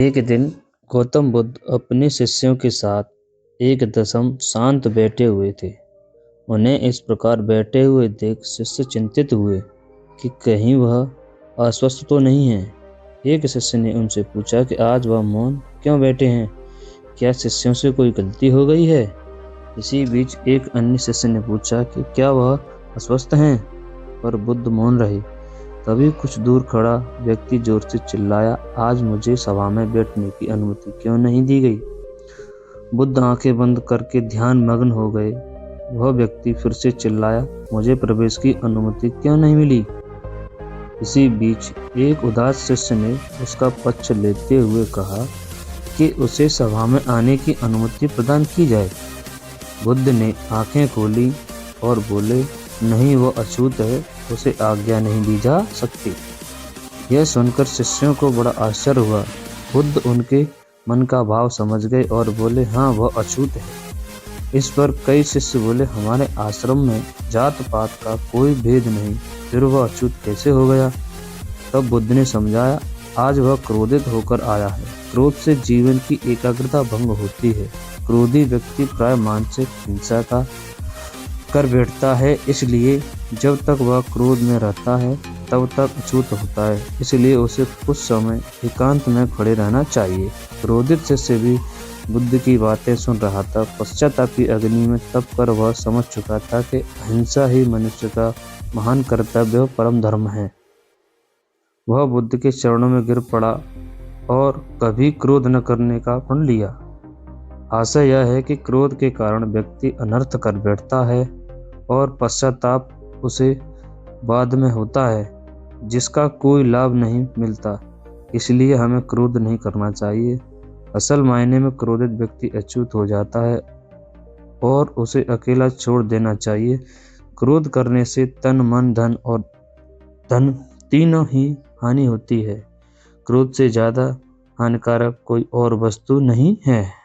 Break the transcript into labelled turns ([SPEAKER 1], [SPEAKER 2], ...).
[SPEAKER 1] एक दिन गौतम बुद्ध अपने शिष्यों के साथ एक दशम शांत बैठे हुए थे। उन्हें इस प्रकार बैठे हुए देख शिष्य चिंतित हुए कि कहीं वह अस्वस्थ तो नहीं है। एक शिष्य ने उनसे पूछा कि आज वह मौन क्यों बैठे हैं, क्या शिष्यों से कोई गलती हो गई है? इसी बीच एक अन्य शिष्य ने पूछा कि क्या वह अस्वस्थ हैं? पर बुद्ध मौन रहे। तभी कुछ दूर खड़ा व्यक्ति जोर से चिल्लाया, आज मुझे सभा में बैठने की अनुमति क्यों नहीं दी गई? बुद्ध आंखें बंद करके ध्यान मग्न हो गए। वह व्यक्ति फिर से चिल्लाया, मुझे प्रवेश की अनुमति क्यों नहीं मिली? इसी बीच एक उदास शिष्य ने उसका पक्ष लेते हुए कहा कि उसे सभा में आने की अनुमति प्रदान की जाए। बुद्ध ने आंखें खोली और बोले, नहीं, वो अछूत है, उसे आज्ञा नहीं दी जा सकती। यह सुनकर शिष्यों को बड़ा आश्चर्य हुआ। बुद्ध उनके मन का भाव समझ गए और बोले, हाँ, वह अछूत है। इस पर कई शिष्य बोले, हमारे आश्रम में जात पात का कोई भेद नहीं, फिर वह अछूत कैसे हो गया? तब बुद्ध ने समझाया, आज वह क्रोधित होकर आया है। क्रोध से जीवन की एकाग्रता भंग होती है। क्रोधी व्यक्ति प्राय मानसिक हिंसा का कर बैठता है, इसलिए जब तक वह क्रोध में रहता है तब तक अछूत होता है। इसलिए उसे कुछ समय एकांत में खड़े रहना चाहिए। क्रोधित शिष्य भी बुद्ध की बातें सुन रहा था। पश्चाताप की अग्नि में तप कर वह समझ चुका था कि अहिंसा ही मनुष्य का महान कर्तव्य और परम धर्म है। वह बुद्ध के चरणों में गिर पड़ा और कभी क्रोध न करने का प्रण लिया। आशा यह है कि क्रोध के कारण व्यक्ति अनर्थ कर बैठता है और पश्चाताप उसे बाद में होता है, जिसका कोई लाभ नहीं मिलता। इसलिए हमें क्रोध नहीं करना चाहिए। असल मायने में क्रोधित व्यक्ति अछूत हो जाता है और उसे अकेला छोड़ देना चाहिए। क्रोध करने से तन, मन, धन और धन तीनों ही हानि होती है। क्रोध से ज्यादा हानिकारक कोई और वस्तु नहीं है।